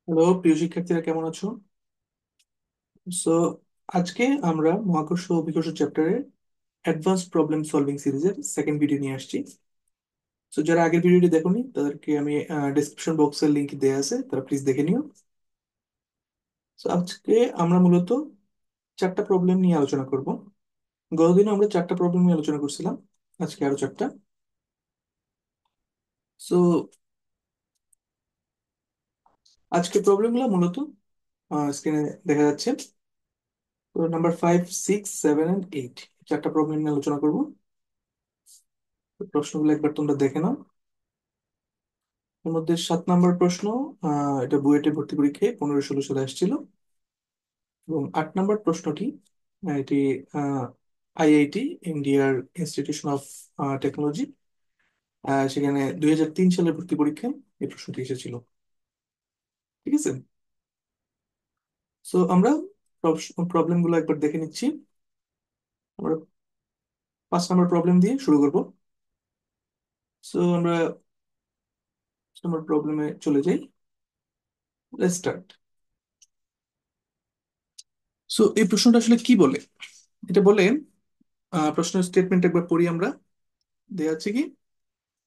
Hello প্রিয় শিক্ষার্থীরা, কেমন আছো? সো আজকে আমরা মহাকর্ষ ও অভিকর্ষ চ্যাপ্টারের অ্যাডভান্স প্রবলেম সলভিং সিরিজের সেকেন্ড ভিডিও নিয়ে আসছি। সো যারা আগের ভিডিওটি দেখোনি তাদেরকে আমি ডেসক্রিপশন বক্সের লিংক দেওয়া আছে, তারা প্লিজ দেখে নিও। সো আজকে আমরা মূলত চারটা প্রবলেম নিয়ে আলোচনা করব। গতদিন আমরা চারটা প্রবলেম নিয়ে আলোচনা করছিলাম, আজকে আরো চারটা। সো আজকের প্রবলেমগুলো মূলত স্ক্রিনে দেখা যাচ্ছে। তো নাম্বার 5, 6, 7 and 8 চারটা প্রবলেম নিয়ে আলোচনা করব। প্রশ্নগুলো একবার তোমরা দেখে নাও। এর মধ্যে 7 নম্বর প্রশ্ন, এটা বুয়েটে ভর্তি পরীক্ষায় 15-16 সালে আসছিল। এবং 8 নম্বর প্রশ্নটি, এটি আইআইটি, ইন্ডিয়ার ইনস্টিটিউশন অফ টেকনোলজি, সেখানে 2003 সালে ভর্তি পরীক্ষায় এই প্রশ্নটি এসেছিল। ঠিক আছে। সো আমরা প্রবলেম গুলো একবার দেখে নিচ্ছি। আমরা 5 নম্বর প্রবলেম দিয়ে শুরু করব। সো আমরা 5 নম্বর প্রবলেমে চলে যাই। Let's start. সো এই প্রশ্নটা আসলে কি বলে, এটা বলে, প্রশ্নের স্টেটমেন্ট একবার পড়ি আমরা। দেয়া আছে কি,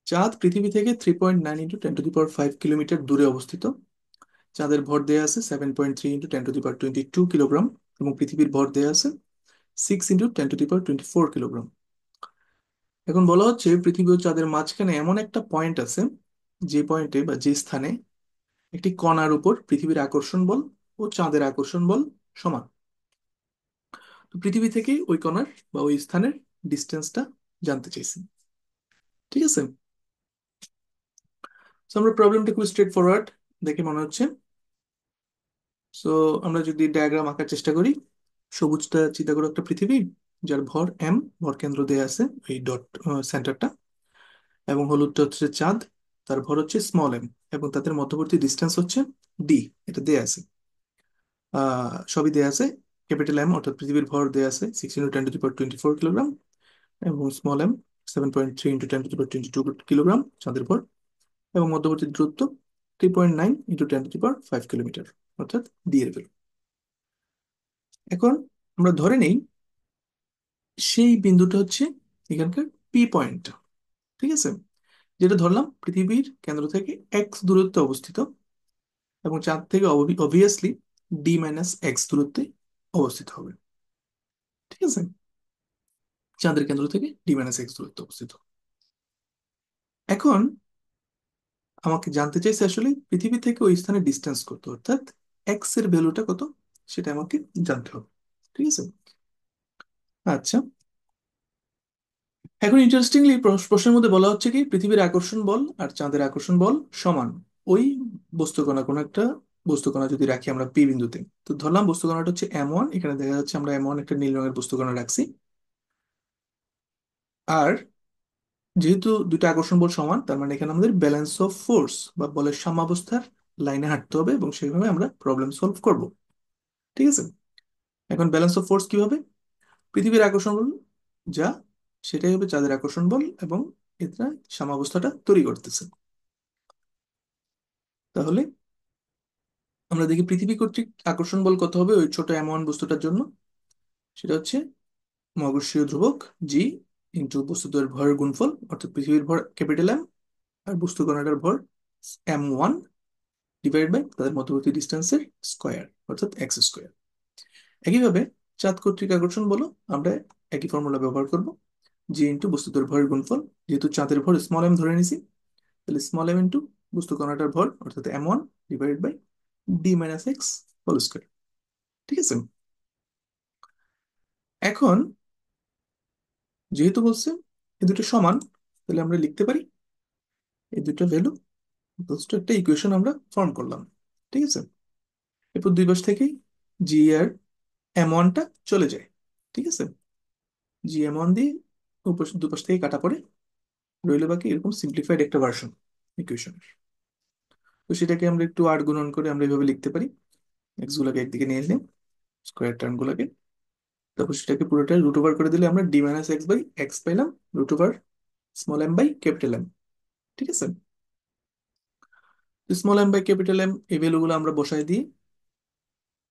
চাঁদ পৃথিবী থেকে 3.9 × 10⁵ কিলোমিটার দূরে অবস্থিত। চাঁদের ভর দেয়া আছে 7.3 × 10⁻22 কিলোগ্রাম এবং পৃথিবীর ভর দেয়া আছে 6 × 10⁻24 কিলোগ্রাম। এখন বলা হচ্ছে পৃথিবী ও চাঁদের মাঝখানে এমন একটা পয়েন্ট আছে, যে পয়েন্টে বা যে স্থানে একটি কণার উপর পৃথিবীর আকর্ষণ বল ও চাঁদের আকর্ষণ বল সমান। তো পৃথিবী থেকে ওই কণার বা ওই স্থানের ডিস্টেন্সটা জানতে চাইছি। ঠিক আছে। তো আমরা প্রবলেমটা খুব স্ট্রেট ফরওয়ার্ড দেখে মনে হচ্ছে। সো আমরা যদি ডায়াগ্রাম আঁকার চেষ্টা করি, সবুজটা চিন্তা করো একটা পৃথিবী, যার ভর এম, ভর কেন্দ্র দেয়া আছে এই ডট সেন্টারটা। এবং হলুদটা হচ্ছে চাঁদ, তার ভর হচ্ছে স্মল এম, এবং তাদের মধ্যবর্তী ডিস্টেন্স হচ্ছে ডি, এটা দেয়া আছে। সবই দেয়া আছে। ক্যাপিটাল এম অর্থাৎ পৃথিবীর ভর দেয়া আছে 6 × 10⁻24 কিলোগ্রাম, এবং স্মল এম 7.3 × 10⁻22 কিলোগ্রাম চাঁদের ভর, এবং মধ্যবর্তী দূরত্ব 3.9 × 10⁵ অর্থাৎ ডি এর ভ্যালু। এখন আমরা ধরে নেই সেই বিন্দুটা হচ্ছে এখানকার পি পয়েন্ট। ঠিক আছে। যেটা ধরলাম পৃথিবীর কেন্দ্র থেকে এক্স দূরত্বে অবস্থিত, এবং চাঁদ থেকে অবভিয়াসলি D - X দূরত্বে অবস্থিত হবে। ঠিক আছে। চাঁদের কেন্দ্র থেকে D - X দূরত্বে অবস্থিত। এখন আমাকে জানতে চাইছে আসলে পৃথিবী থেকে ওই স্থানে ডিস্টেন্স কত, অর্থাৎ এক্স এর ভ্যালুটা কত, সেটা আমাকে জানতে হবে। ঠিক আছে। আচ্ছা, এখন ইন্টারেস্টিংলি প্রশ্নের মধ্যে বলা হচ্ছে কি পৃথিবীর আকর্ষণ বল আর চাঁদের আকর্ষণ বল সমান ওই বস্তুকণা, কোনো একটা বস্তুকণা যদি রাখি আমরা পি বিন্দুতে। তো ধরলাম বস্তুকণাটা হচ্ছে এম 1, এখানে দেখা যাচ্ছে আমরা এম 1 একটা নীল রঙের বস্তুকণা রাখছি। আর যেহেতু দুইটা আকর্ষণ বল সমান, তার মানে এখানে আমাদের ব্যালেন্স অফ ফোর্স বা বলের সাম্যাবস্থার লাইনে হাঁটতে হবে, এবং সেইভাবে আমরা প্রবলেম সলভ করব। ঠিক আছে। এখন ব্যালেন্স অফ ফোর্স কি হবে, পৃথিবীর আকর্ষণ বল যা, সেটাই হবে চাঁদের আকর্ষণ বল, এবং এটা সাম্যাবস্থাটা তৈরি করতেছে। তাহলে আমরা দেখি পৃথিবী কর্তৃক আকর্ষণ বল কত হবে ওই ছোট এমন বস্তুটার জন্য। সেটা হচ্ছে মহাকর্ষীয় ধ্রুবক জি ইন্টু বস্তুটার ভরের গুণফল, অর্থাৎ পৃথিবীর ভর ক্যাপিটাল এম আর বস্তু কণাটার ভর M1 ডিভাইড বাই তাদের মধ্যবর্তী ডিস্টেন্সের স্কোয়ার, অর্থাৎ X²। একইভাবে চাঁদ কর্তৃক আকর্ষণ বলো আমরা একই ফর্মুলা ব্যবহার করব, জি ইন্টু বস্তুটার ভরের গুণফল। যেহেতু চাঁদের ভর স্মল এম ধরে নিছি, তাহলে স্মল এম ইন্টু বস্তু কণাটার ভর অর্থাৎ M1 divide by D - X² ঠিক আছে। এখন যেহেতু বলছে এই দুটো সমান, তাহলে আমরা লিখতে পারি এই দুটো ভ্যালু একটা ইকুয়েশন আমরা ফর্ম করলাম। ঠিক আছে। এরপর দুই পাশ থেকেই জি আর M1টা চলে যায়। ঠিক আছে। জি M1 দিয়ে দুপাশ থেকে কাটা পড়ে রইল বাকি এরকম সিম্পলিফাইড একটা ভার্সন ইকুয়েশনের। তো সেটাকে আমরা একটু আর গুণন করে আমরা এইভাবে লিখতে পারি, এক্স গুলাকে একদিকে নিয়ে নিলাম, স্কোয়ার টার্ম গুলাকে, তারপর সেটাকে পুরোটা রুট ওভার করে দিলে আমরা D - X/X পাইলাম, root over small M by capital M. ঠিক আছে। Small M by capital M এই ভ্যালুগুলো আমরা বসাই দিই।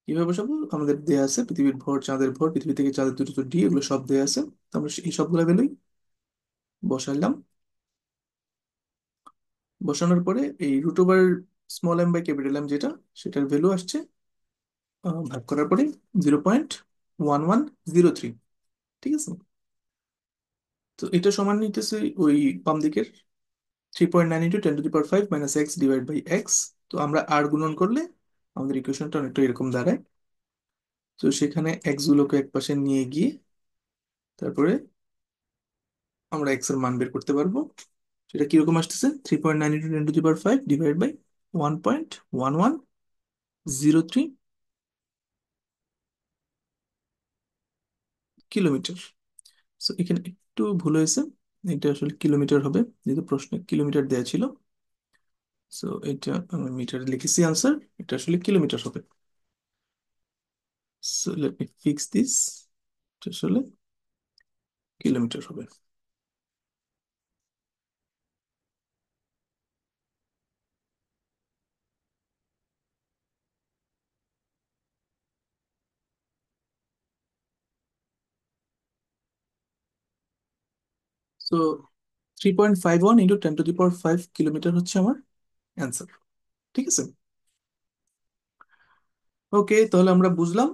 কিভাবে বসাবো? আমাদের দেয়া আছে পৃথিবীর ভর, চাঁদের ভর, পৃথিবী থেকে চাঁদের দূরত্ব ডি, এগুলো সব দেয়া আছে। তো আমরা এই সবগুলো ভ্যালুই বসাইলাম। বসানোর পরে এই root over small M by capital M যেটা, সেটার ভ্যালু আসছে ভাগ করার পরে 0.1103। ঠিক আছে। তো এটা সমান নিতেছে ওই বাম দিকের 3.9 × 10⁵ - x তো আমরা আর গুণন করলে আমাদের ইকুয়েশনটা অনেকটা এরকম দাঁড়ায়। তো সেখানে এক্স গুলোকে এক পাশে নিয়ে গিয়ে তারপরে আমরা এক্স এর মান বের করতে পারবো। সেটা কিরকম আসতেছে? 3.9 × 10⁵ 1.1103 কিলোমিটার। সো এখানে একটু ভুল হয়েছে, এটা আসলে কিলোমিটার হবে, যেহেতু প্রশ্নে কিলোমিটার দেওয়া ছিল। সো এটা আমি মিটারে লিখেছি আনসার, এটা আসলে কিলোমিটার হবে। So let me fix this, এটা আসলে কিলোমিটার হবে। সো 3.51 × 10⁵ হচ্ছে আমার অ্যান্সার। ঠিক আছে। ওকে, তাহলে আমরা বুঝলাম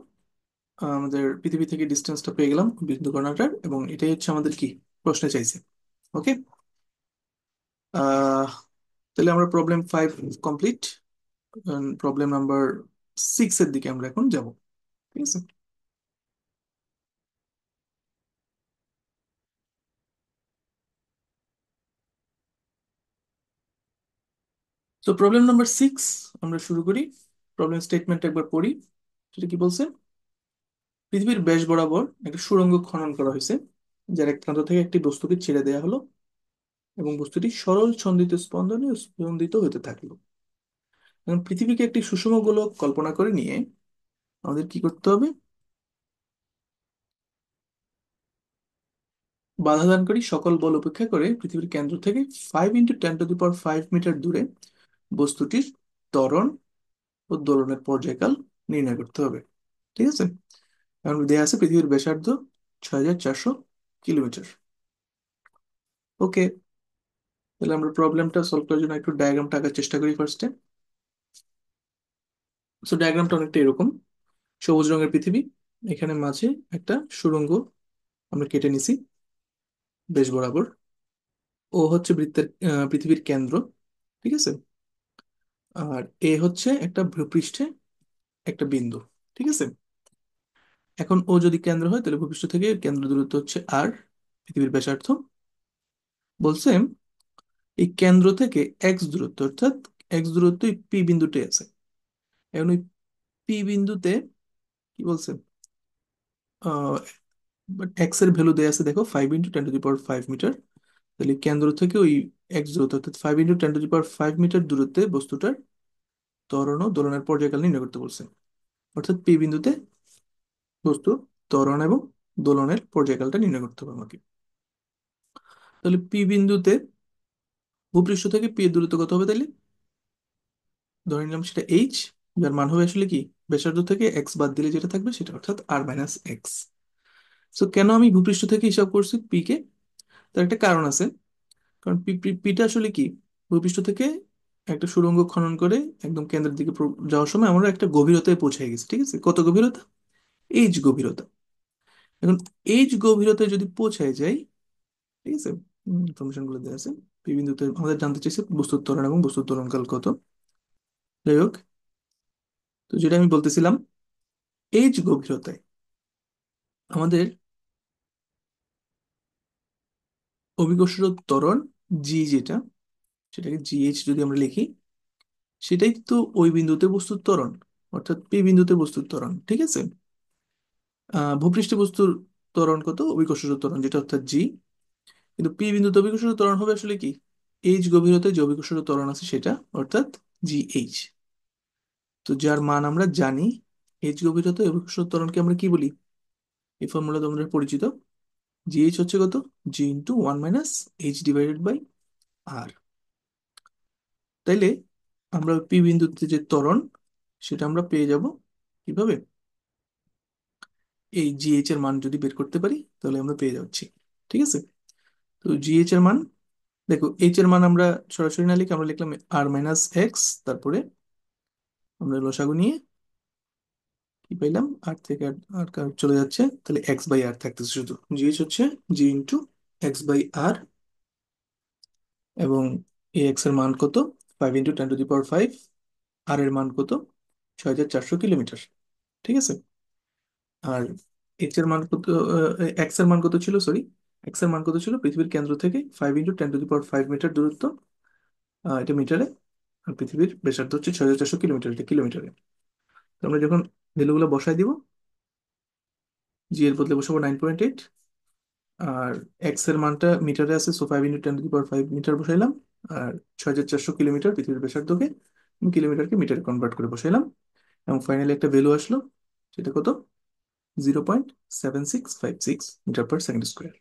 আমাদের পৃথিবী থেকে ডিস্টেন্সটা পেয়ে গেলাম বিন্দু কর্ণাটার, এবং এটাই হচ্ছে আমাদের কি প্রশ্নে চাইছে। ওকে। আহ তাহলে আমরা প্রবলেম 5 কমপ্লিট। প্রবলেম নাম্বার 6 এর দিকে আমরা এখন যাব। ঠিক আছে। তো প্রবলেম নাম্বার 6 আমরা শুরু করি। প্রবলেম স্টেটমেন্ট একবার পড়ি। সেটা কি বলছে? পৃথিবীর ব্যাস বরাবর একটা সুড়ঙ্গ খনন করা হয়েছে, যার এক প্রান্ত থেকে একটি বস্তুকে ছেড়ে দেওয়া হলো এবং বস্তুটি সরল ছন্দিত স্পন্দনে স্পন্দিত হতে থাকলো। এখন পৃথিবীকে একটি সুষম গোলক কল্পনা করে নিয়ে আমাদের কি করতে হবে? বাধাদানকারী সকল বল উপেক্ষা করে পৃথিবীর কেন্দ্র থেকে 5 × 10⁵ মিটার দূরে বস্তুটির ত্বরণ ও দোলনের পর্যায়কাল নির্ণয় করতে হবে। ঠিক আছে। এখন দেয়া আছে পৃথিবীর ব্যাসার্ধ 6400 কিলোমিটার। ওকে, তাহলে আমরা প্রবলেমটা সলভ করার জন্য একটু ডায়াগ্রামটা আঁকার চেষ্টা করি ফার্স্টে। সো ডায়াগ্রামটা অনেকটা এরকম। সবুজ রঙের পৃথিবী, এখানে মাঝে একটা সুড়ঙ্গ আমরা কেটে নিছি বেশ বরাবর। ও হচ্ছে বৃত্তের পৃথিবীর কেন্দ্র। ঠিক আছে। আর এ হচ্ছে একটা ভূপৃষ্ঠে একটা বিন্দু। ঠিক আছে। এখন ও যদি কেন্দ্র হয় তাহলে ভূপৃষ্ঠ থেকে কেন্দ্র দূরত্ব হচ্ছে আর, পৃথিবীর ব্যাসার্ধ। বলছে এই কেন্দ্র থেকে এক্স দূরত্ব, অর্থাৎ এক্স দূরত্ব পি বিন্দুতে আছে। এখন ওই পি বিন্দুতে কি বলছে? এক্স এর ভ্যালু দেয়া আছে দেখো 5 × 10⁵ তাহলে কেন্দ্র থেকে ওই এক্স দূরত্ব অর্থাৎ 5 × 10⁵ মিটার বস্তুটার ত্বরণ ও দোলনের পর্যায়কাল নির্ণয় করতে বলছে। অর্থাৎ পি বিন্দুতে বস্তুর ত্বরণ এবং দোলনের পর্যায়কালটা নির্ণয় করতে হবে আমাকে। তাহলে পি বিন্দুতে ভূপৃষ্ঠ থেকে পি এর দূরত্ব কত হবে তাহলে? ধরে নিলাম সেটা এইচ, যার মান হবে আসলে কি ব্যাসার্ধ থেকে এক্স বাদ দিলে যেটা থাকবে সেটা, অর্থাৎ r - x। সো কেন আমি ভূপৃষ্ঠ থেকে হিসাব করছি পি কে? তার একটা কারণ আছে। কারণ পিটা আসলে কি ভূপৃষ্ঠ থেকে একটা সুড়ঙ্গ খনন করে একদম কেন্দ্রের দিকে যাওয়ার সময় আমরা একটা গভীরতায় পৌঁছে গেছি। ঠিক আছে। কত গভীরতা? এইচ গভীরতা। এখন এইচ গভীরতায় যদি পৌঁছায় যাই, ঠিক আছে, ইনফরমেশন গুলো দেওয়া আছে। পি বিন্দুতে আমাদের জানতে চাইছে বস্তুর ত্বরণ এবং বস্তুর ত্বরণকাল কত। যাই হোক, তো যেটা আমি বলতেছিলাম, এইচ গভীরতায় আমাদের অভিকর্ষজ ত্বরণ জি যেটা, সেটাকে জিএইচ যদি আমরা লিখি, সেটাই তো ওই বিন্দুতে বস্তুর ত্বরণ, অর্থাৎ পি বিন্দুতে বস্তুর ত্বরণ। ঠিক আছে। ভূপৃষ্ঠে বস্তুর ত্বরণ কত? অভিকর্ষজ ত্বরণ যেটা, অর্থাৎ জি। কিন্তু পি বিন্দুতে অভিকর্ষজ ত্বরণ হবে আসলে কি এইচ গভীরতায় যে অভিকর্ষজ ত্বরণ আছে সেটা, অর্থাৎ জিএইচ। তো যার মান আমরা জানি, এইচ গভীরতায় অভিকর্ষজ ত্বরণকে আমরা কি বলি? এই ফর্মুলা তোমরা পরিচিত। জিএইচ হচ্ছে কত? জি × 1 - এইচ ডিভাইডেড বাই আর। তাইলে আমরা পি বিন্দুতে যে ত্বরণ সেটা আমরা পেয়ে যাব কিভাবে? এই জিএইচ এর মান যদি বের করতে পারি তাহলে আমরা পেয়ে যাচ্ছি। ঠিক আছে, তো জিএইচ এর মান, দেখো এইচ এর মান আমরা সরাসরি না লিখে আমরা লিখলাম আর মাইনাস এক্স, তারপরে আমরা লসাগু নিয়ে কি পাইলাম, আর থেকে আর চলে যাচ্ছে, তাহলে এক্স বাই আর থাকতেছে শুধু। জিএইচ হচ্ছে জি ইন্টু এক্স বাই আর, এবং এ এক্স এর মান কত, 5 × 10⁵ আর এর মান কত, 6400 কিলোমিটার। ঠিক আছে, আর এইচ এর মান কত, এক্স এর মান কত ছিল, সরি, এক্স এর মান কত ছিল, পৃথিবীর কেন্দ্র থেকে 5 × 10⁵ মিটার দূরত্ব, এটা মিটারে, আর পৃথিবীর ব্যাসার্ধ হচ্ছে 6400 কিলোমিটার, এটা কিলোমিটারে। তো আমরা যখন ভ্যালুগুলো বসাই দিব, জি এর বদলে বসাবো 9.8, আর এক্স এর মানটা মিটারে আছে, সো 5 × 10⁵ মিটার বসাইলাম, আর 6400 কিলোমিটার পৃথিবীর ব্যাসার্ধকে আমি কিলোমিটারকে মিটারে কনভার্ট করে বসাইলাম, এবং ফাইনালি একটা ভ্যালু আসলো, সেটা কত, 0.7656 মিটার পার সেকেন্ড স্কোয়ার।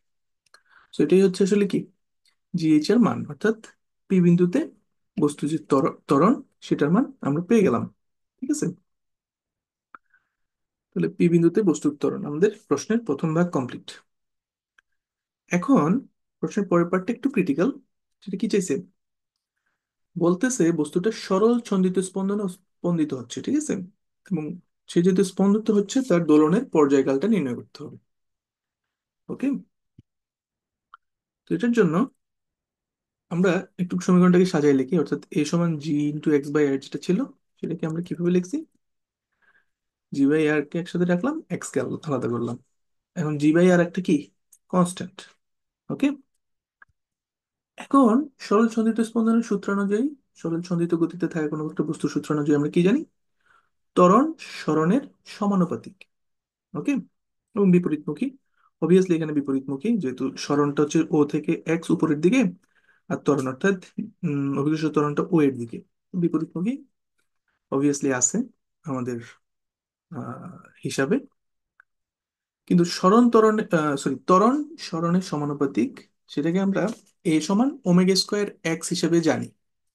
তো এটাই হচ্ছে আসলে কি জিএইচ এর মান, অর্থাৎ পি বিন্দুতে বস্তু যে ত্বরণ সেটার মান আমরা পেয়ে গেলাম। ঠিক আছে, তাহলে পি বিন্দুতে বস্তুর ত্বরণ আমাদের প্রশ্নের প্রথম ভাগ কমপ্লিট। এখন প্রশ্নের পরের পার্টটা একটু ক্রিটিক্যাল। সেটা কি চাইছে, বলতেছে বস্তুটা সরল ছন্দিত স্পন্দনে স্পন্দিত হচ্ছে, ঠিক আছে, এবং সে যেহেতু স্পন্দিত হচ্ছে তার দোলনের পর্যায়কালটা নির্ণয় করতে হবে। ওকে, তো এটার জন্য আমরা একটু সমীকরণটাকে সাজাই লিখি, অর্থাৎ এ সমান জি ইন্টু এক্স বাই আর যেটা ছিল, সেটাকে আমরা কিভাবে লিখছি, জি বাই আর কে একসাথে রাখলাম, এক্স কে আলাদা করলাম। এখন জি বাই আর একটা কি, কনস্ট্যান্ট। ওকে, এখন সরল সন্ধিত স্পন্দনের সূত্রানুযায়ী, সরল সন্ধিত গতিতে থাকা কোনো একটা বস্তুর সূত্রানুযায়ী আমরা কি জানি, ত্বরণ সরণের সমানুপাতিক। ওকে, এবং বিপরীতমুখী, অবভিয়াসলি এখানে বিপরীতমুখী, যেহেতু সরণটা হচ্ছে ও থেকে এক্স উপরের দিকে, আর ত্বরণ অর্থাৎ অভিকর্ষ ত্বরণটা ও এর দিকে, বিপরীতমুখী অবভিয়াসলি আছে আমাদের হিসাবে। কিন্তু সরণ ত্বরণ, সরি, ত্বরণ সরণের সমানুপাতিক, সেটাকে আমরা এ সমান ওমেগা স্কোয়ার এক্স হিসেবে জানি।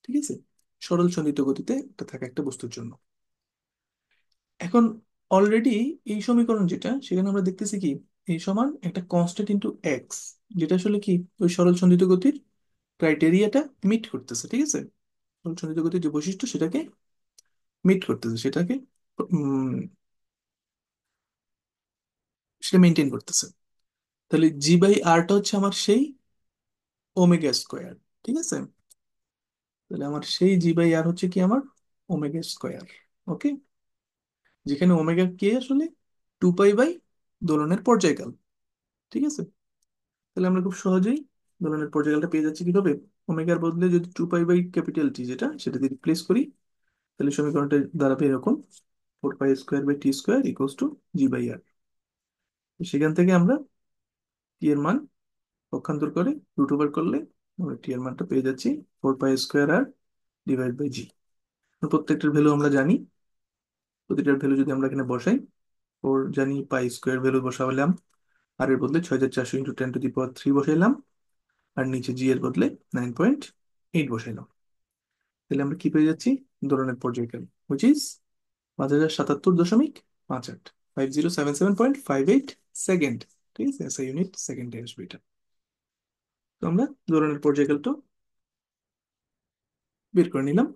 ঠিক আছে, সরল সন্ধিত গতিতে এটা থাকা একটা বস্তুর জন্য। এখন অলরেডি এই সমীকরণ যেটা, সেখানে আমরা দেখতেছি কি, এই সমান একটা কনস্ট্যান্ট ইন্টু এক্স, যেটা আসলে কি ওই সরল সন্ধিত গতির ক্রাইটেরিয়াটা মিট করতেছে। ঠিক আছে, সরল সন্ধিত গতির যে বৈশিষ্ট্য সেটাকে মিট করতেছে, সেটাকে উম, সেটা মেনটেন করতেছে। তাহলে জি বাই আরটা হচ্ছে আমার সেই ওমেগা স্কোয়ার। ঠিক আছে, তাহলে আমার সেই জি বাই আর হচ্ছে কি, আমার ওমেগা স্কোয়ার। ওকে, যেখানে ওমেগা কে আসলে 2 পাই দোলনের পর্যায়কাল। ঠিক আছে, তাহলে আমরা খুব সহজেই দোলনের পর্যায়কালটা পেয়ে যাচ্ছি কিভাবে, ওমেগার বদলে যদি 2 পাই/ক্যাপিটাল টি যেটা, সেটা দিয়ে রিপ্লেস করি, তাহলে সমীকরণটা দাঁড়াবে এরকম, 4 π² /t² = g/r। সেখান থেকে আমরা টি এর মান পক্ষান্তর করে রুট ওভার করলে আমরা টি এর মানটা পেয়ে যাচ্ছি 4 π² r/জি। প্রত্যেকটার ভ্যালু আমরা জানি, প্রতিটার ভ্যালু যদি আমরা এখানে বসাই, ফোর জানি, পাই স্কোয়ার ভ্যালু বসালাম, আর এর বদলে 6400 × 10⁻³ বসাইলাম, আর নিচে জি এর বদলে 9.8 বসাইলাম। তাহলে আমরা কি পেয়ে যাচ্ছি, দোলনের পর্যায়কাল, হুইচ ইজ 5077.58, 5077.58 ঠিক আছে, এসআই ইউনিট সেকেন্ডে আসবে এটা। তো আমরা দোলনের পর্যায়কালটা বের করে নিলাম,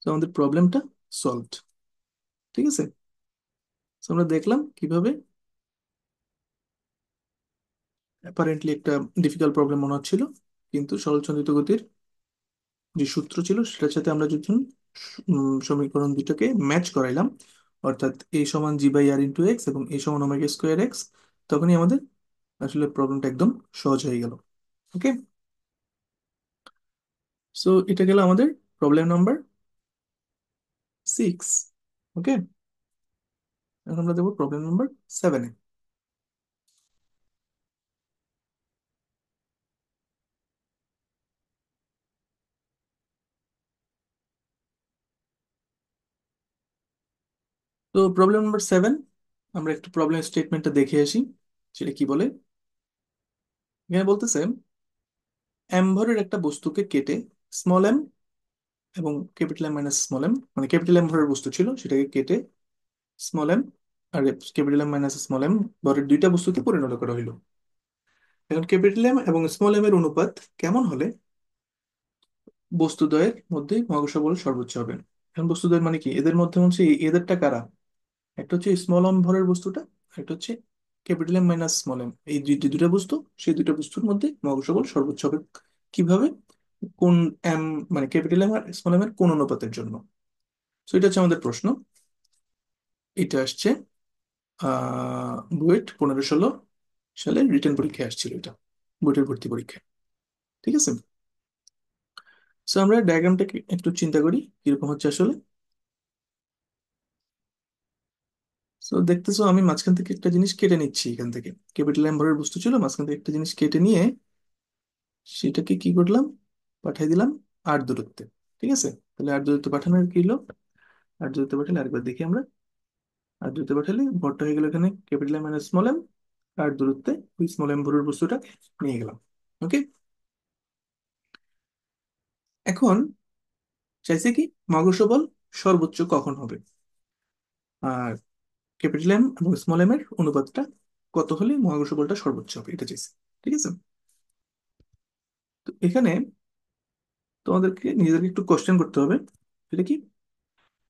তো আমাদের প্রবলেমটা সলভড। ঠিক আছে, তো আমরা দেখলাম কিভাবে, অ্যাপারেন্টলি একটা ডিফিকাল্ট প্রবলেম মনে হচ্ছিল, কিন্তু সরলচন্দ্রিত গতির যে সূত্র ছিল সেটার সাথে আমরা যখন সমীকরণ দুটাকে ম্যাচ করাইলাম, অর্থাৎ এ সমান জি বাই আর ইন্টু এক্স এবং এ সমান ওমেগা স্কোয়ার এক্স, তখনই আমাদের আসলে প্রবলেমটা একদম সহজ হয়ে গেল। ওকে, সো এটা গেল আমাদের প্রবলেম নাম্বার 6। ওকে, এখন আমরা দেবো প্রবলেম নাম্বার 7-এ। তো প্রবলেম নাম্বার 7, আমরা একটু প্রবলেম স্টেটমেন্টটা দেখে আসি, সেটা কি বলে। এখানে বলতেছে এম ভরের একটা বস্তুকে কেটে স্মল এম এবং capital M minus small M, মানে ক্যাপিটাল এম ভরের বস্তু ছিল সেটাকে কেটে স্মল এম আর capital M minus small M ভরের দুইটা বস্তুতে পরিণত করা হইলো। এখন ক্যাপিটাল এম এবং স্মল এম এর অনুপাত কেমন হলে বস্তুদ্বয়ের মধ্যে মহাকর্ষ বল সর্বোচ্চ হবে? এখন বস্তুদ্বয় মানে কি, এদের মধ্যে হচ্ছে এদেরটা কারা, একটা হচ্ছে স্মল এম ভরের বস্তুটা, একটা হচ্ছে capital M minus small M, এই দুইটা বস্তু, সেই দুইটা বস্তুর মধ্যে মহাকর্ষ বল সর্বোচ্চ হবে কিভাবে, কোন এম, মানে ক্যাপিটাল এম আর স্মল এম এর কোন অনুপাতের জন্য। তো এটা হচ্ছে আমাদের প্রশ্ন। এটা আসছে বুয়েট 15-16 সালে রিটেন পরীক্ষায় আসছিল এটা, বুয়েটের ভর্তি পরীক্ষায়। ঠিক আছে। সো আমরা ডায়াগ্রামটাকে একটু চিন্তা করি কিরকম হচ্ছে আসলে। সো দেখতেছো আমি মাঝখান থেকে একটা জিনিস কেটে নিচ্ছি, এখান থেকে ক্যাপিটাল এম ভরের বস্তু ছিল, মাঝখান থেকে একটা জিনিস কেটে নিয়ে সেটাকে কি করলাম, পাঠিয়ে দিলাম আর দূরত্বে। ঠিক আছে, তাহলে আর দূরত্বে পাঠানোর কি হলো, আর দূরত্বে পাঠালে আরেকবার দেখি আমরা, আর দূরত্বে পাঠালে ভরটা হয়ে গেল এখানে capital M minus small M, আর দূরত্বে ওই স্মল এম ভরের বস্তুটা নিয়ে গেলাম। ওকে। এখন চাইছে কি মহাকর্ষ বল সর্বোচ্চ কখন হবে, আর ক্যাপিটাল এম এবং স্মল এম এর অনুপাতটা কত হলে মহাকর্ষ বলটা সর্বোচ্চ হবে, এটা চাইছে। ঠিক আছে। তো এখানে তোমাদেরকে নিজেদেরকে একটু কোশ্চেন করতে হবে, সেটা কি,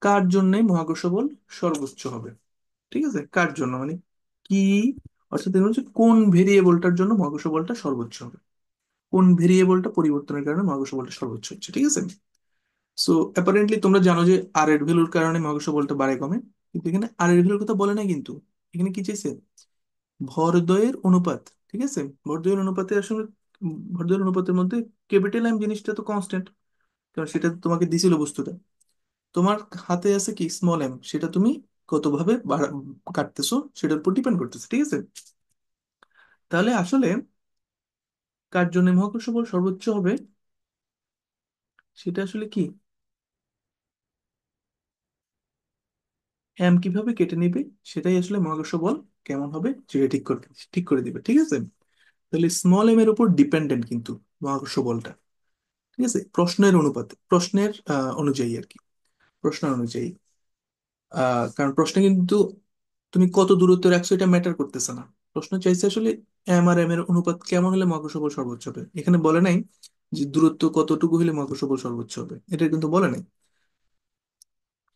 কার জন্য মহাকর্ষ বল সর্বোচ্চ হবে। ঠিক আছে, কার জন্য মানে কি, অর্থাৎ এর হচ্ছে কোন ভেরিয়েবলটার জন্য মহাকর্ষ বলটা সর্বোচ্চ হবে, কোন ভেরিয়েবলটা পরিবর্তনের কারণে মহাকর্ষ বলটা সর্বোচ্চ হচ্ছে। ঠিক আছে। সো অ্যাপারেন্টলি তোমরা জানো যে আর এর ভ্যালুর কারণে মহাকর্ষ বলটা বাড়ে কমে, কিন্তু এখানে আর এর ভ্যালুর কথা বলে নাই কিন্তু, এখানে কি চাইছে, ভরদ্বয়ের অনুপাত। ঠিক আছে, ভরদ্বয়ের অনুপাতে আসলে ভরদ্বয়ের অনুপাতের মধ্যে ক্যাপিটাল এম জিনিসটা তো কনস্ট্যান্ট, কারণ সেটা তো তোমাকে দিছিল বস্তুটা, তোমার হাতে আছে কি স্মল এম, সেটা তুমি কতভাবে কাটতেছো সেটার উপর ডিপেন্ড করতেছে। ঠিক আছে। তাহলে আসলে কার জন্য মহাকর্ষ বল সর্বোচ্চ হবে সেটা আসলে কি, এম কিভাবে কেটে নিবে সেটাই আসলে মহাকর্ষ বল কেমন হবে সেটা ঠিক করে দিবে। ঠিক আছে। তাহলে স্মল এম এর উপর ডিপেন্ডেন্ট কিন্তু মহাকর্ষ বলটা। ঠিক আছে, প্রশ্নের অনুপাতে, প্রশ্নের অনুযায়ী আর কি, প্রশ্ন অনুযায়ী। কারণ প্রশ্নে কিন্তু তুমি কত দূরত্ব রাখছো এটা ম্যাটার করতেছে না, প্রশ্ন চাইছে আসলে এম আর এম এর অনুপাত কেমন হলে মহাকর্ষ বল সর্বোচ্চ হবে। এখানে বলে নাই যে দূরত্ব কতটুকু হলে মহাকর্ষ বল সর্বোচ্চ হবে, এটা কিন্তু বলে নাই।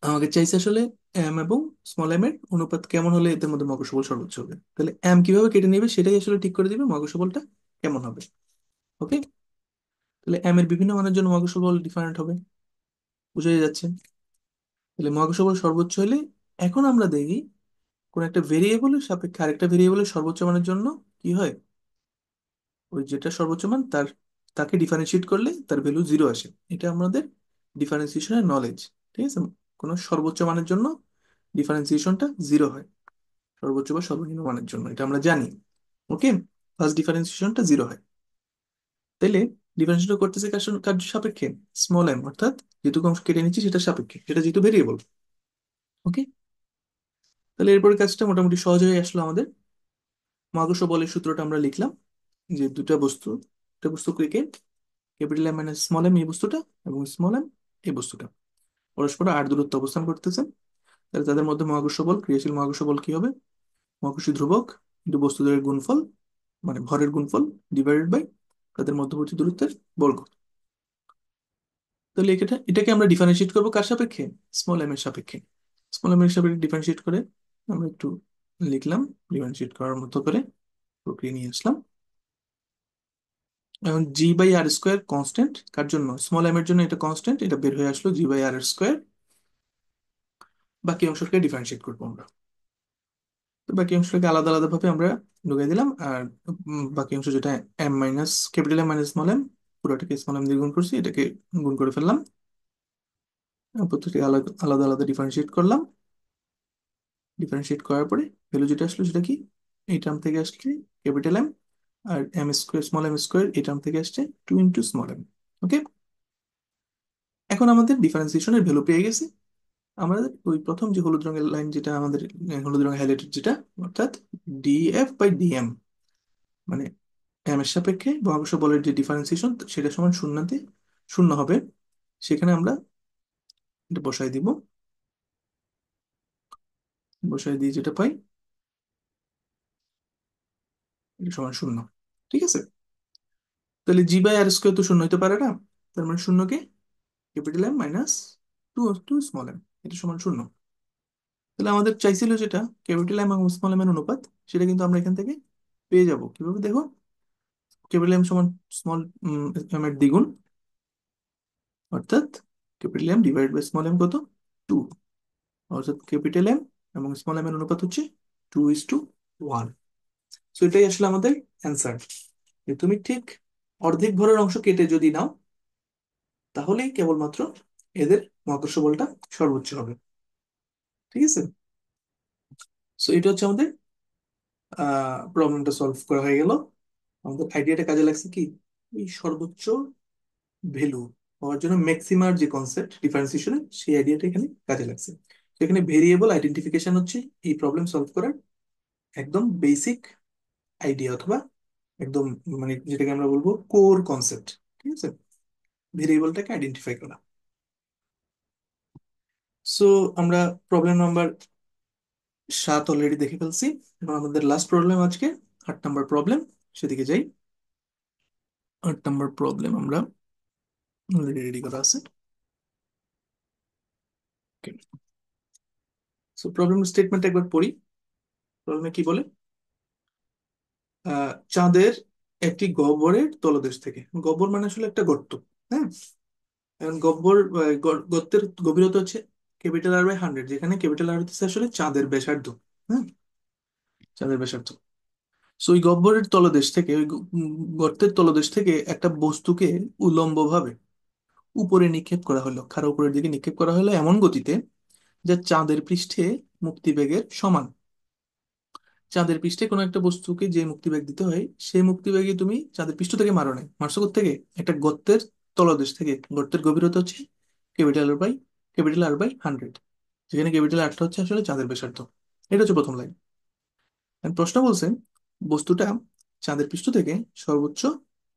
আমাকে চাইছে আসলে এম এবং স্মল এম এর অনুপাত কেমন হলে এদের মধ্যে মহাকর্ষ বল সর্বোচ্চ হবে, তাহলে এম কিভাবে কেটে নেবে সেটাই আসলে ঠিক করে দিবে মহাকর্ষ বলটা কেমন হবে। ওকে। তাহলে এম এর বিভিন্ন মানের জন্য মহাকর্ষ বল ডিফারেন্ট হবে, বুঝাই যাচ্ছে। তাহলে মহাকর্ষ বল সর্বোচ্চ হলে, এখন আমরা দেখি কোন একটা ভেরিয়েবলের সাপেক্ষে আরেকটা ভেরিয়েবলের সর্বোচ্চ মানের জন্য কি হয়, ওই যেটা সর্বোচ্চ মান তাকে ডিফারেন্সিয়েট করলে তার ভ্যালু জিরো আসে। এটা আমাদের ডিফারেন্সিয়েশনের নলেজ। ঠিক আছে, কোনো সর্বোচ্চ মানের জন্য ডিফারেন্সিয়েশনটা জিরো হয়, সর্বোচ্চ বা সর্বনিম্ন মানের জন্য, এটা আমরা জানি। ওকে, ফার্স্ট ডিফারেন্সিয়েশনটা জিরো হয়। তাইলে ডিফারেন্সিয়েট করতেছে কার সাপেক্ষে, স্মল এম, অর্থাৎ যেটুকু অংশ কেটে নিচ্ছি সেটা সাপেক্ষে, সেটা যেহেতু ভেরিয়েবল। ওকে। তাহলে এরপরে কাজটা মোটামুটি সহজ হয়ে আসলো আমাদের। মহাকর্ষ বলের সূত্রটা আমরা লিখলাম, যে দুটা বস্তু cricket, capital M minus small M এই বস্তুটা এবং স্মল এম এই বস্তুটা পরস্পর আর দূরত্ব অবস্থান করতেছে, তাহলে তাদের মধ্যে মহাকর্ষ বল, ক্রিয়াশীল মহাকর্ষ বল কি হবে, মহাকর্ষী ধ্রুবক কিন্তু বস্তুদের গুণফল, মানে ভরের গুণফল ডিভাইডেড বাই তাদের মধ্যবর্তী দূরত্বের বর্গ। তাহলে এটাকে আমরা ডিফারেন্সিয়েট করবো কার সাপেক্ষে, স্মল এম এর সাপেক্ষে। স্মল এম এর সাপেক্ষে ডিফারেন্সিয়েট করে আমরা একটু লিখলাম, ডিফারেন্সিয়েট করার মতো করে প্রক্রিয়া নিয়ে আসলাম। এখন জি বাই আর স্কোয়ার কনস্ট্যান্ট কার জন্য, স্মল এম এর জন্য এটা কনস্ট্যান্ট, এটা বের হয়ে আসলো জি বাই আর স্কোয়ার। বাকি অংশটাকে ডিফারেন্সিয়েট করবো আমরা। তো বাকি অংশটাকে আলাদা আলাদা ভাবে আমরা ঢুকাই দিলাম, আর বাকি অংশ যেটা M minus capital M minus small M, পুরোটাকে স্মল এম দিয়ে গুণ করছি, এটাকে গুণ করে ফেললাম। প্রত্যেকটি আলাদা আলাদা আলাদা ডিফারেন্সিয়েট করলাম। ডিফারেন্সিয়েট করার পরে ভ্যালু যেটা আসলো সেটা কি, এই টার্ম থেকে আসছে ক্যাপিটাল এম, আর M square small M square এই টার্ম থেকে আসছে 2 × স্মল এম। ওকে। এখন আমাদের ডিফারেন্সিয়েশনের ভ্যালু পেয়ে গেছি। আমাদের ওই প্রথম যে হলুদ রঙের লাইন, যেটা আমাদের হলুদ রঙের হাইলাইটেড যেটা, অর্থাৎ ডিএফ বাই ডিএম, মানে এম এর সাপেক্ষে মহাকর্ষ বলের যে ডিফারেন্সিয়েশন সেটা সমান শূন্যতে শূন্য হবে, সেখানে আমরা এটা বসাই দিব, বসাই দিয়ে যেটা পাই এটা সমান শূন্য। ঠিক আছে, তাহলে জি বাই আর স্কোয়ার তো শূন্য হতে পারে না, তার মানে শূন্যকে capital M minus two two small M, এটা সমান শূন্য। তাহলে আমাদের চাইছিল যেটা ক্যাপিটাল এম এবং স্মল এম এর অনুপাত, সেটা কিন্তু আমরা এখান থেকে পেয়ে যাব কিভাবে দেখো, ক্যাপিটাল এম সমান স্মল এম এর দ্বিগুণ, অর্থাৎ capital M divide by small M কত, টু, অর্থাৎ ক্যাপিটাল এম এবং স্মল এম এর অনুপাত হচ্ছে 2:1। সো এটাই আসলে আমাদের অ্যান্সার। তুমি ঠিক অর্ধেক ভরের অংশ কেটে যদি নাও, তাহলেই কেবলমাত্র এদের মহাকর্ষ বলটা সর্বোচ্চ হবে। ঠিক আছে, সো এটা হচ্ছে আমাদের প্রবলেমটা সলভ করা হয়ে গেল। আমাদের আইডিয়াটা কাজে লাগছে কি, এই সর্বোচ্চ ভ্যালু হওয়ার জন্য ম্যাক্সিমার যে কনসেপ্ট ডিফারেন্সিয়েশনের, সেই আইডিয়াটা এখানে কাজে লাগছে। তো এখানে ভেরিয়েবল আইডেন্টিফিকেশন হচ্ছে এই প্রবলেম সলভ করার একদম বেসিক আইডিয়া, অথবা একদম মানে যেটাকে আমরা বলবো কোর কনসেপ্ট। ঠিক আছে, ভেরিয়েবলটাকে আইডেন্টিফাই করা। সো আমরা প্রবলেম নাম্বার 7 অলরেডি দেখে ফেলছি। এখন আমাদের লাস্ট প্রবলেম আজকে 8 নম্বর প্রবলেম, সেদিকে যাই। 8 নম্বর প্রবলেম আমরা অলরেডি রেডি করা আছে। সো প্রবলেম স্টেটমেন্ট একবার পড়ি। প্রবলেমে কি বলে, চাঁদের একটি গহ্বরের তলদেশ থেকে, গহ্বর মানে আসলে একটা গর্ত, হ্যাঁ, এখন গহ্বর গর্তের গভীরতা হচ্ছে ক্যাপিটাল আর বাই 100, যেখানে ক্যাপিটাল আর হচ্ছে আসলে চাঁদের ব্যাসার্ধ। হ্যাঁ, চাঁদের ব্যাসার্ধ। সো ওই গহ্বরের তলদেশ থেকে, ওই গর্তের তলদেশ থেকে একটা বস্তুকে উল্লম্বভাবে উপরে নিক্ষেপ করা হলো, খাড়া উপরের দিকে নিক্ষেপ করা হলো এমন গতিতে যা চাঁদের পৃষ্ঠে মুক্তিবেগের সমান। চাঁদের পৃষ্ঠে কোনো একটা বস্তুকে যে মুক্তিবেগ দিতে হয়, সেই মুক্তিবেগে তুমি চাঁদের পৃষ্ঠ থেকে মারো নাই, মারছো থেকে একটা গর্তের তলদেশ থেকে। গর্তের গভীরতা হচ্ছে ক্যাপিটাল আর বাই 100, যেখানে ক্যাপিটাল আরটা হচ্ছে আসলে চাঁদের ব্যাসার্ধ। এটা হচ্ছে প্রথম লাইন। প্রশ্ন বলছে বস্তুটা চাঁদের পৃষ্ঠ থেকে সর্বোচ্চ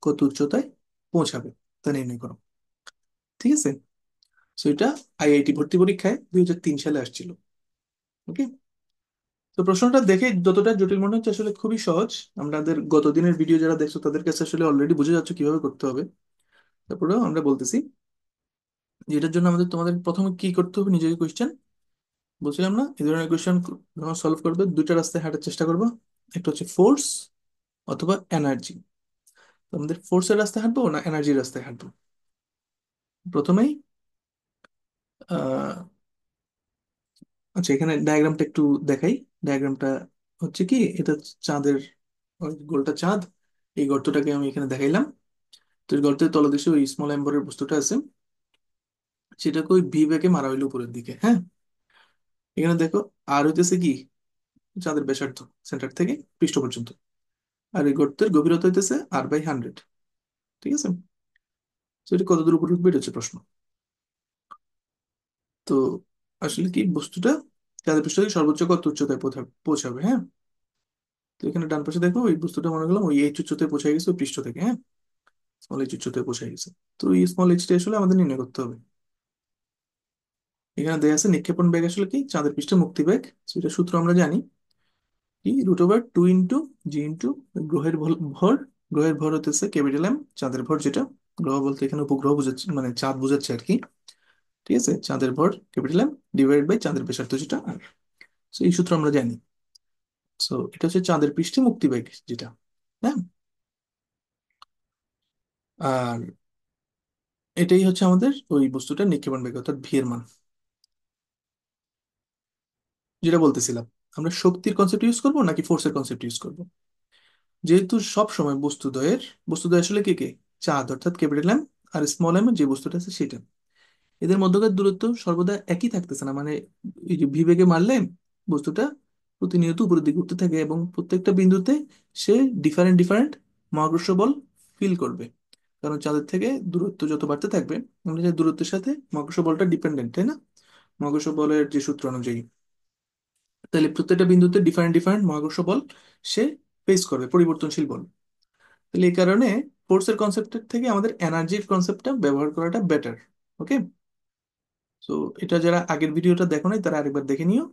কত উচ্চতায় পৌঁছাবে তা নির্ণয় করো। ঠিক আছে, সো এটা আইআইটি ভর্তি পরীক্ষায় 2003 সালে আসছিল। ওকে, তো প্রশ্নটা দেখে যতটা জটিল মনে হচ্ছে আসলে খুবই সহজ। আমাদের গত দিনের ভিডিও যারা দেখছো তাদের কাছে আসলে অলরেডি বুঝে যাচ্ছে কিভাবে করতে হবে। তারপরেও আমরা বলতেছি যে এটার জন্য আমাদের তোমাদের প্রথমে কি করতে হবে, নিজেকে কোয়েশ্চেন বলছিলাম না, এই ধরনের কোয়েশ্চেন যখন সলভ করবে দুইটা রাস্তায় হাঁটার চেষ্টা করবো। একটা হচ্ছে ফোর্স অথবা এনার্জি। আমাদের ফোর্সের রাস্তায় হাঁটবো না এনার্জির রাস্তায় হাঁটবো? প্রথমেই আহ আচ্ছা, এখানে ডায়াগ্রামটা একটু দেখাই। ডায়াগ্রামটা হচ্ছে কি, এটা চাঁদের ওই গোলটা চাঁদ, এই গর্তটাকে আমি এখানে দেখাইলাম। তো এই গর্তের তলদেশে ওই স্মল এম্বরের বস্তুটা আছে, সেটাকে ওই ভি বেগে মারা হইলো উপরের দিকে। হ্যাঁ, এখানে দেখো আর হইতেছে কি চাঁদের ব্যাসার্ধ, সেন্টার থেকে পৃষ্ঠ পর্যন্ত। আর এই গর্তের গভীরতা হইতেছে r/100। ঠিক আছে, তো এটা কত দূর উপরে উঠবে এটা হচ্ছে প্রশ্ন। তো আসলে কি বস্তুটা চাঁদের পৃষ্ঠ থেকে সর্বোচ্চ কত উচ্চতায় পৌঁছাবে। হ্যাঁ, তো এখানে ডান পাশে দেখো ওই বস্তুটা মনে করলাম ওই এইচ উচ্চতায় পৌঁছে গেছে ওই পৃষ্ঠ থেকে। হ্যাঁ, স্মল এইচ উচ্চতায় পৌঁছে গেছে। তো এই স্মল এইচটা আসলে আমাদের নির্ণয় করতে হবে। এখানে দেয়া আছে নিক্ষেপণ বেগ আসলে কি চাঁদের পৃষ্ঠে মুক্তি বেগ, সেটা সূত্র আমরা জানি কি, √2 × g গ্রহের ভর। গ্রহের ভর হতেছে ক্যাপিটাল এম, চাঁদের ভর যেটা, গ্রহ বলতে এখানে উপগ্রহ বোঝাচ্ছে মানে চাঁদ বোঝাচ্ছে আর কি। ঠিক আছে, চাঁদের ভর ক্যাপিটাল এম ডিভাইড বাই চাঁদের ব্যাসার্ধ যেটা আর। সো এই সূত্র আমরা জানি। সো এটা হচ্ছে চাঁদের পৃষ্ঠে মুক্তি বেগ যেটা। হ্যাঁ, আর এটাই হচ্ছে আমাদের ওই বস্তুটার নিক্ষেপণ বেগ অর্থাৎ ভি এর মান। যেটা বলতেছিলাম, আমরা শক্তির কনসেপ্ট ইউজ করবো নাকি ফোর্সের কনসেপ্ট ইউজ করবো? যেহেতু সব সময় বস্তুদ্বয় আসলে কে কে, চাঁদ অর্থাৎ ক্যাপিটাল এম, আর স্মল এম যে বস্তুটা আছে সেটা, এদের মধ্যকার দূরত্ব সর্বদা একই থাকতেছে না। মানে এই যে বিবেগে মারলে বস্তুটা প্রতিনিয়ত উপরের দিকে উঠতে থাকে এবং প্রত্যেকটা বিন্দুতে সে ডিফারেন্ট ডিফারেন্ট মহাকর্ষ বল ফিল করবে। কারণ চাঁদের থেকে দূরত্ব যত বাড়তে থাকবে, আমরা যে দূরত্বের সাথে মহাকর্ষ বলটা ডিপেন্ডেন্ট, তাই না, মহাকর্ষ বলের যে সূত্র অনুযায়ী। তাহলে প্রত্যেকটা বিন্দুতে ডিফারেন্ট ডিফারেন্ট মহাকর্ষ বল সে ফেস করবে, পরিবর্তনশীল বল। তাহলে এই কারণে ফোর্সের কনসেপ্টের থেকে আমাদের এনার্জির কনসেপ্টটা ব্যবহার করাটা বেটার। ওকে, তো এটা যারা আগের ভিডিওটা দেখো নাই তারা আরেকবার দেখে নিও,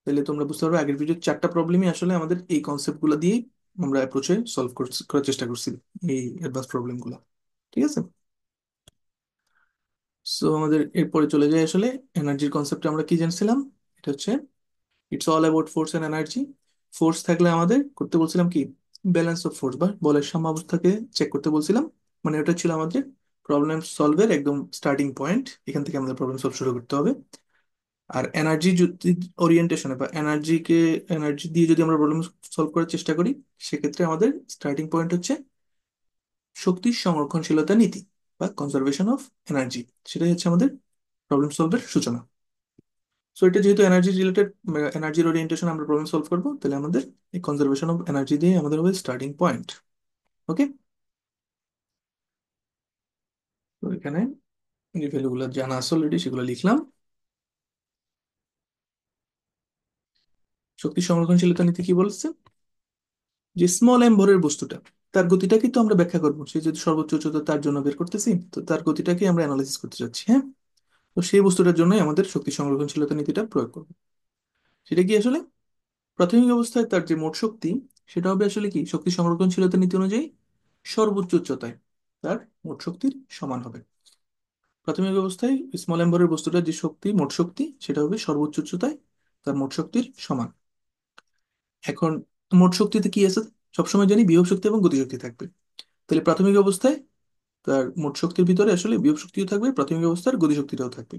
তাহলে তোমরা বুঝতে পারবে আগের ভিডিওর চারটা প্রবলেমই আসলে আমাদের এই কনসেপ্ট গুলো দিয়েই আমরা অ্যাপ্রোচে সলভ করার চেষ্টা করছি, এই অ্যাডভান্স প্রবলেম গুলো। ঠিক আছে। সো আমাদের এরপরে চলে যাই আসলে এনার্জির কনসেপ্টে আমরা কি জানছিলাম। এটা হচ্ছে it's all about force and energy. Force থাকলে আমাদের করতে বলছিলাম কি, ব্যালেন্স অফ ফোর্স বা বলের সাম্যাবস্থাকে চেক করতে বলছিলাম। মানে ওটা ছিল আমাদের প্রবলেম সলভের একদম স্টার্টিং পয়েন্ট, এখান থেকে আমাদের প্রবলেম সলভ শুরু করতে হবে। আর এনার্জি যদি ওরিয়েন্টেশনে বা এনার্জি দিয়ে যদি আমরা প্রবলেম সলভ করার চেষ্টা করি, সেক্ষেত্রে আমাদের স্টার্টিং পয়েন্ট হচ্ছে শক্তির সংরক্ষণশীলতা নীতি বা কনজারভেশন অফ এনার্জি। সেটাই হচ্ছে আমাদের প্রবলেম সলভের সূচনা। সো এটা যেহেতু এনার্জি রিলেটেড, এনার্জির ওরিয়েন্টেশন আমরা প্রবলেম সলভ করবো, তাহলে আমাদের এই কনজারভেশন অফ এনার্জি দিয়ে আমাদের হবে স্টার্টিং পয়েন্ট। ওকে। তো এখানে যে ভ্যালুগুলো জানা আছে অলরেডি সেগুলো লিখলাম। শক্তি সংরক্ষণশীলতা নীতি কি বলছে, যে স্মল এম ভরের বস্তুটা, তার গতিটাকে তো আমরা ব্যাখ্যা করবো। সে যদি সর্বোচ্চ উচ্চতা তার জন্য বের করতেছি, তো তার গতিটাকে আমরা অ্যানালাইসিস করতে চাচ্ছি। হ্যাঁ। তো সেই বস্তুটার জন্যই আমাদের শক্তি সংরক্ষণশীলতা নীতিটা প্রয়োগ করবো। সেটা কি আসলে, প্রাথমিক অবস্থায় তার যে মোট শক্তি, সেটা হবে আসলে কি শক্তি সংরক্ষণশীলতা নীতি অনুযায়ী সর্বোচ্চ উচ্চতায় তার মোট শক্তির সমান হবে। প্রাথমিক অবস্থায় স্মল এম্বরের বস্তুটার যে শক্তি, মোট শক্তি, সেটা হবে সর্বোচ্চ উচ্চতায় তার মোট শক্তির সমান। এখন মোট শক্তিতে কি আছে, সবসময় জানি বিভব শক্তি এবং গতিশক্তি থাকবে। তাহলে প্রাথমিক অবস্থায় তার মোট শক্তির ভিতরে আসলে বিভব শক্তিও থাকবে, প্রাথমিক অবস্থার গতিশক্তিটাও থাকবে।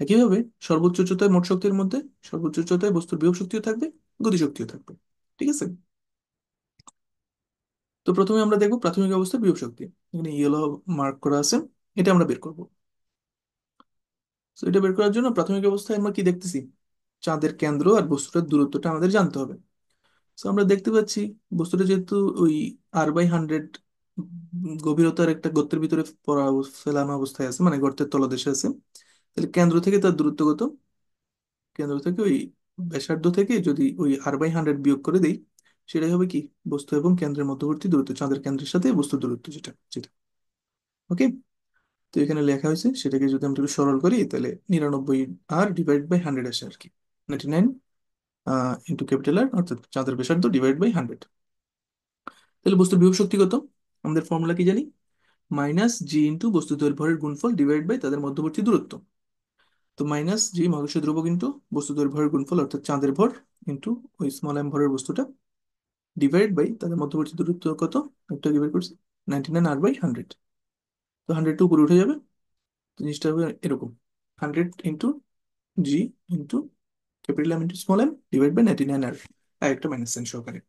একইভাবে সর্বোচ্চ উচ্চতায় মোট শক্তির মধ্যে সর্বোচ্চ উচ্চতায় বস্তুর বিভব শক্তিও থাকবে, গতিশক্তিও থাকবে। ঠিক আছে। তো প্রথমে আমরা দেখবো প্রাথমিক অবস্থার বিভব শক্তি। এখানে ইয়েলো মার্ক করা আছে, এটা আমরা বের করব। তো এটা বের করার জন্য প্রাথমিক অবস্থায় আমরা কি দেখতেছি, চাঁদের কেন্দ্র আর বস্তুটার দূরত্বটা আমাদের জানতে হবে। তো আমরা দেখতে পাচ্ছি বস্তুটা যেহেতু ওই R/100 গভীরতার একটা গর্তের ভিতরে ফেলানো অবস্থায় আছে, মানে গর্তের তলদেশে আছে, তাহলে কেন্দ্র থেকে তার দূরত্ব কত, কেন্দ্র থেকে ওই ব্যাসার্ধ থেকে যদি ওই R/100 বিয়োগ করে দেই, সেটাই হবে কি বস্তু এবং কেন্দ্রের মধ্যবর্তী দূরত্ব, চাঁদের কেন্দ্রের সাথে বস্তুর দূরত্ব যেটা যেটা। ওকে। তো এখানে লেখা হয়েছে, সেটাকে যদি আমরা একটু সরল করি, তাহলে 99 আর ডিভাইড বাই 100 আসে আর কি, 99 ইন্টু ক্যাপিটাল আর, অর্থাৎ চাঁদের ব্যাসার্ধ ডিভাইড বাই 100। তাহলে বস্তুর বিভব শক্তি কত, আমাদের ফর্মুলা কি জানি, -g ইন্টু বস্তু দৈর্ঘ্যের গুণফল ডিভাইড বাই তাদের মধ্যবর্তী দূরত্ব। তো -g মহাকর্ষীয় ধ্রুবক ইন্টু বস্তু দৈর্ঘ্যের গুণফল অর্থাৎ চাঁদের ভর ইন্টু ওই স্মল এম ভরের বস্তুটা ডিভাইড বাই তাদের মধ্যবর্তী দূরত্ব কত, একটা কি বের করছি, 99 R/100। তো 100 উপরে উঠে যাবে, তো জিনিসটা হবে এরকম, 100 into G into capital M into small M divide by 99 R, আর একটা মাইনাস সাইন সহকারে।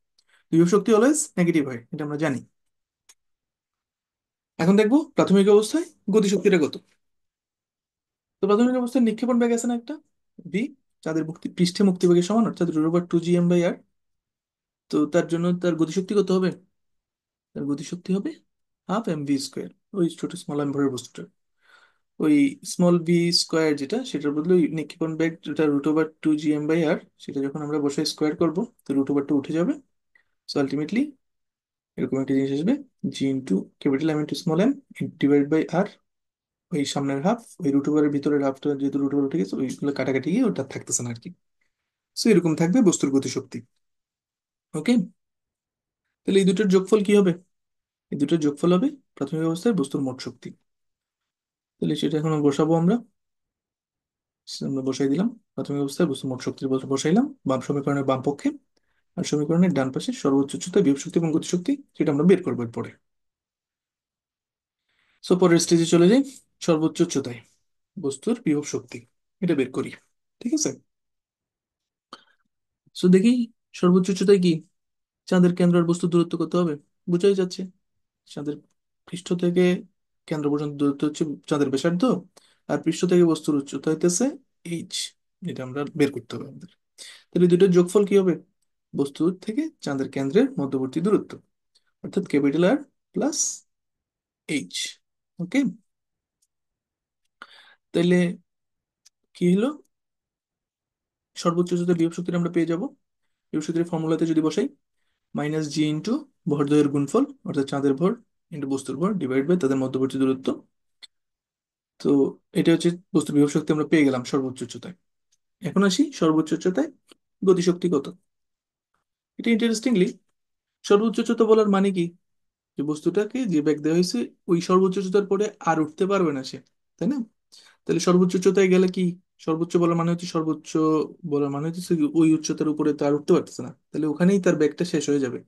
বিভব শক্তি অলওয়েজ নেগেটিভ হয়, এটা আমরা জানি। এখন দেখবো প্রাথমিক অবস্থায় গতিশক্তিটা কত। তো প্রাথমিক অবস্থায় নিক্ষেপণ বেগ আছে না একটা, ভি, যাদের পৃষ্ঠে মুক্তিবেগের সমান, অর্থাৎ √2gm/r। তো তার জন্য তার গতিশক্তি কত হবে, তার গতিশক্তি হবে ½ mv², ওই ছোট স্মল এম ভরের বস্তুটা। ওই স্মল ভি স্কোয়ার যেটা, সেটার বদলে ওই নিক্ষেপণ বেগ যেটা √2gm/r, সেটা যখন আমরা বসে স্কোয়ার করবো, তো √2 উঠে যাবে। সো আলটিমেটলি এরকম একটা জিনিস আসবে, G into capital M into small M divide by R, ওই সামনের হাফ, ওই √2 ভিতরের হাফটা যেহেতু √2 উঠে গেছে, ওইগুলো কাটাকাটি গিয়ে ওটা থাকতেছে না আর কি। সো এরকম থাকবে বস্তুর গতিশক্তি। ওকে। তাহলে এই দুটোর যোগফল কি হবে, এই দুটোর যোগফল হবে প্রাথমিক অবস্থায় বস্তুর মোট শক্তি। তাহলে সেটা এখন বসাবো আমরা। আমরা বসাই দিলাম প্রাথমিক অবস্থায় বস্তুর মোট শক্তি বসাইলাম বাম সমীকরণের বাম পক্ষে, আর সমীকরণের ডান পাশে সর্বোচ্চ উচ্চতা, বিভব শক্তি এবং গতিশক্তি, সেটা আমরা বের করবো এরপরে। সো পরের স্টেজে চলে যাই, সর্বোচ্চ উচ্চতায় বস্তুর বিভব শক্তি, এটা বের করি। ঠিক আছে। সো দেখি সর্বোচ্চ উচ্চতায় কি, চাঁদের কেন্দ্র আর বস্তুর দূরত্ব কত হবে, বোঝাই যাচ্ছে। চাঁদের পৃষ্ঠ থেকে কেন্দ্র পর্যন্ত দূরত্ব হচ্ছে চাঁদের ব্যাসার্ধ, আর পৃষ্ঠ থেকে বস্তুর উচ্চতা হইতেছে এইচ, যেটা আমরা বের করতে হবে আমাদের। তাহলে দুটোর যোগফল কি হবে, বস্তু থেকে চাঁদের কেন্দ্রের মধ্যবর্তী দূরত্ব, অর্থাৎ ক্যাপিটাল আর প্লাস এইচ। ওকে। তাইলে কি হলো, সর্বোচ্চ উচ্চতার বিভব শক্তিটা আমরা পেয়ে যাব। বিভব শক্তির ফর্মুলাতে যদি বসাই, -g ইন্টু ভরদয়ের গুণফল অর্থাৎ চাঁদের ভর ইন্টু বস্তুর ভর ডিভাইড বাই তাদের মধ্যবর্তী দূরত্ব। তো এটা হচ্ছে বস্তুর বিভব শক্তি আমরা পেয়ে গেলাম সর্বোচ্চ উচ্চতায়। এখন আসি সর্বোচ্চ উচ্চতায় গতিশক্তি কত। এটা ইন্টারেস্টিংলি, সর্বোচ্চ উচ্চতা বলার মানে কি, যে বস্তুটাকে যে বেগ দেওয়া হয়েছে ওই সর্বোচ্চ উচ্চতার পরে আর উঠতে পারবে না সে, তাই না? তাহলে সর্বোচ্চ উচ্চতায় গেলে কি, সর্বোচ্চ বলার মানে হচ্ছে সর্বোচ্চ বলার মানে হচ্ছে কি, ওই উচ্চতার উপরে তো আর উঠতে পারতেছে না, তাহলে ওখানেই তার ব্যাগটা শেষ হয়ে যাবে।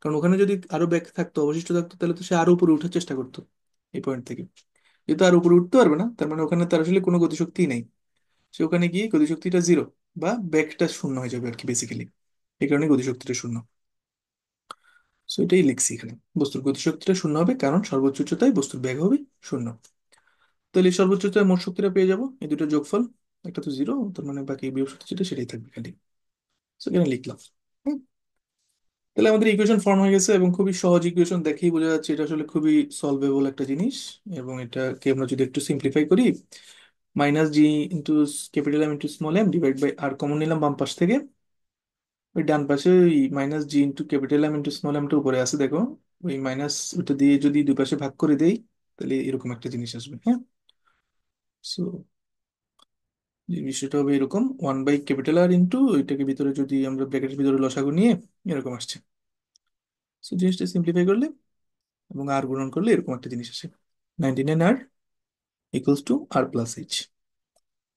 কারণ ওখানে যদি আরো ব্যাগ থাকতো, অবশিষ্ট থাকতো, তাহলে তো সে আরো উপরে উঠার চেষ্টা করতো এই পয়েন্ট থেকে। যেহেতু আর উপরে উঠতে পারবে না, তার মানে ওখানে তার আসলে কোনো গতিশক্তি নেই। সে ওখানে গিয়ে গতিশক্তিটা জিরো, বা ব্যাগটা শূন্য হয়ে যাবে আর কি বেসিক্যালি। এই কারণে গতিশক্তিটা শূন্য। সো এটাই লিখছি এখানে, বস্তুর গতিশক্তিটা শূন্য হবে কারণ সর্বোচ্চ উচ্চতায় বস্তুর ব্যাগ হবে শূন্য। তাহলে এই সর্বোচ্চ উচ্চতায় মোট শক্তিটা পেয়ে যাবো, এই দুটো যোগফল। একটা তো জিরো, তার মানে বাকি বিভব শক্তি যেটা সেটাই থাকবে খালি। সো এখানে লিখলাম। হুম, তাহলে আমাদের ইকুয়েশন ফর্ম হয়ে গেছে, এবং খুবই সহজ ইকুয়েশন, দেখেই বোঝা যাচ্ছে এটা আসলে খুবই সলভেবল একটা জিনিস। এবং এটাকে আমরা যদি একটু সিম্পলিফাই করি, minus G into capital M into small M divide by R common নিলাম বাম পাশ থেকে। ওই ডান পাশে ওই minus G into capital M into small এমটা উপরে আছে দেখো, ওই মাইনাস ওটা দিয়ে যদি দুই পাশে ভাগ করে দেই, তাহলে এরকম একটা জিনিস আসবে। হ্যাঁ, সো বিষয়টা হবে এরকম, one by capital R into ওইটাকে ভিতরে যদি আমরা ব্র্যাকেটের ভিতরে লসাগু নিয়ে এরকম আসছে। সো জিনিসটা সিম্পলিফাই করলে এবং আর গুণন করলে এরকম একটা জিনিস আসে, 99 R equals to R plus H.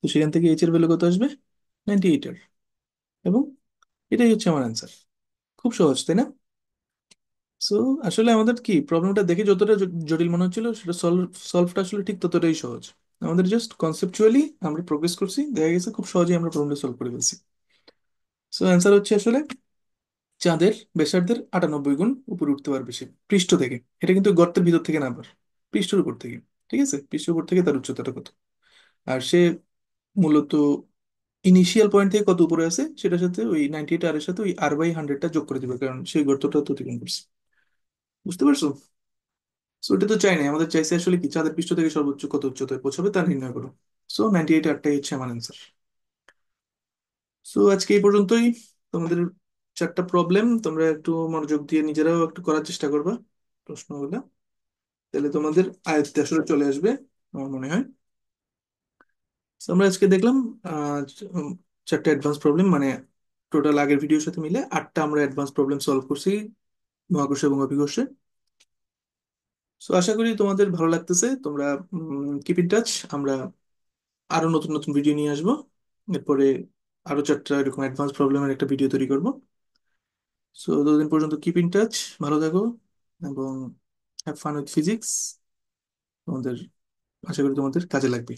তো সেখান থেকে এইচ এর ভ্যালু কত আসবে, 98 আর। এবং এটাই হচ্ছে আমার অ্যান্সার। খুব সহজ, তাই না? সো আসলে আমাদের কি প্রবলেমটা দেখে যতটা জটিল মনে হচ্ছিল, সেটা সলভটা আসলে ঠিক ততটাই সহজ। আমাদের জাস্ট কনসেপচুয়ালি আমরা প্রোগ্রেস করছি, দেখা গেছে খুব সহজেই আমরা প্রবলেমটা সলভ করে ফেলছি। সো অ্যান্সার হচ্ছে আসলে চাঁদের ব্যাসার্ধের 98 গুণ উপরে উঠতে পারবে সে পৃষ্ঠ থেকে। এটা কিন্তু গর্তের ভিতর থেকে না, আবার পৃষ্ঠের উপর থেকে। ঠিক আছে, পৃষ্ঠের উপর থেকে তার উচ্চতাটা কত। আর সে মূলত ইনিশিয়াল পয়েন্ট থেকে কত উপরে আছে সেটার সাথে ওই 98 আর এর সাথে ওই R/100টা যোগ করে দিবে, কারণ সেই গর্তটা তো অতিক্রম করছে। বুঝতে পারছো? সো এটা তো চাই নাই, আমাদের চাইছে আসলে কি, চাঁদের পৃষ্ঠ থেকে সর্বোচ্চ কত উচ্চতায় পৌঁছাবে তা নির্ণয় করো। সো 98 আরটাই হচ্ছে আমার অ্যান্সার। সো আজকে এই পর্যন্তই। তোমাদের চারটা প্রবলেম তোমরা একটু মনোযোগ দিয়ে নিজেরাও একটু করার চেষ্টা করবা প্রশ্নগুলো, তাহলে তোমাদের আয়ত্তে আসলে চলে আসবে আমার মনে হয়। So আমরা আজকে দেখলাম আহ, উম, চারটা অ্যাডভান্স প্রবলেম, মানে টোটাল আগের ভিডিওর সাথে মিলে আটটা আমরা অ্যাডভান্স প্রবলেম সলভ করছি মহাকর্ষ এবং অভিকর্ষে। সো আশা করি তোমাদের ভালো লাগতেছে। তোমরা কিপ ইন টাচ। আমরা আরো নতুন নতুন ভিডিও নিয়ে আসবো এরপরে, আরো চারটা এরকম অ্যাডভান্স প্রবলেমের একটা ভিডিও তৈরি করব। সো ততদিন পর্যন্ত কিপ ইন টাচ, ভালো থাকো, এবং হ্যাভ ফান উইথ ফিজিক্স। তোমাদের, আশা করি তোমাদের কাজে লাগবে।